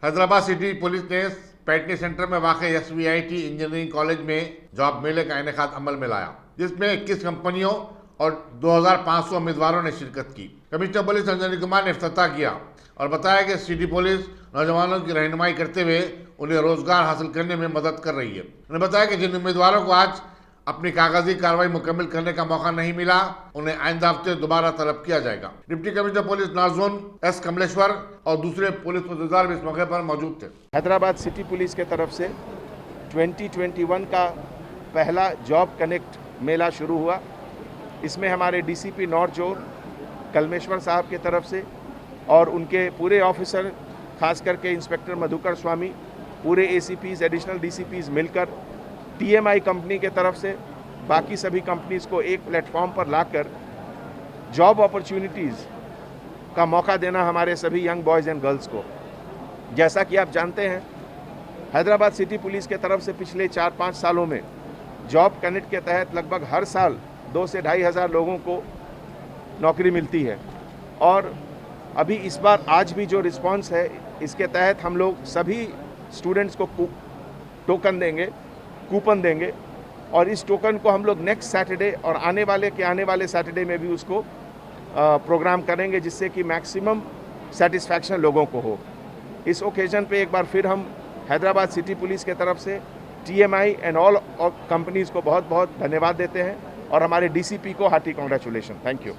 Hyderabad city police ने पैटनी centre में वाक़ SVIT इंजीनियरिंग कॉलेज में जॉब मेले का इनेकाद अमल में लाया, जिसमें 21 कंपनियों और 2500 उम्मीदवारों ने शिरकत की। कमिश्नर पुलिस अंजनी कुमार ने इफ्तिताह किया और बताया कि सिटी पुलिस नौजवानों की रहनुमाई करते हुए उन्हें रोजगार हासिल करने में मदद कर रही है। उन्होंने बताया कि जिन उम्मीदवारों को आज अपनी कागजी कार्रवाई मुकम्मल करने का मौका नहीं मिला, उन्हें आइंदा हफ्ते दोबारा तलब किया जाएगा। Deputy commissioner police north zone S Kamleshwar और दूसरे पुलिस पदाधिकारी भी इस मौके पर मौजूद थे। हैदराबाद सिटी पुलिस के तरफ से 2021 का पहला जॉब कनेक्ट मेला शुरू हुआ। इसमें हमारे DCP नॉर्थ जोन कलमेश्वर साहब के तरफ से और उनके पूरे ऑफिसर, खास करके इंस्पेक्टर मधुकर स्वामी, पूरे ACPs, एडिशनल DCPs मिलकर TMI कंपनी के तरफ से बाकी सभी कंपनीज को एक प्लेटफॉर्म पर लाकर जॉब अपॉर्चुनिटीज़ का मौका देना हमारे सभी यंग बॉयज़ एंड गर्ल्स को। जैसा कि आप जानते हैं, हैदराबाद सिटी पुलिस के तरफ से पिछले 4-5 सालों में जॉब कनेक्ट के तहत लगभग हर साल 2 से 2,500 हज़ार लोगों को नौकरी मिलती है। और अभी इस बार आज भी जो रिस्पांस है, इसके तहत हम लोग सभी स्टूडेंट्स को कूपन देंगे और इस टोकन को हम लोग नेक्स्ट सैटरडे और आने वाले सैटरडे में भी उसको प्रोग्राम करेंगे, जिससे कि मैक्सिमम सेटिस्फैक्शन लोगों को हो। इस ओकेजन पे एक बार फिर हम हैदराबाद सिटी पुलिस के तरफ से TMI एंड ऑल कंपनीज़ को बहुत बहुत धन्यवाद देते हैं और हमारे DCP को हार्टी कॉन्ग्रेचुलेशन। Thank you.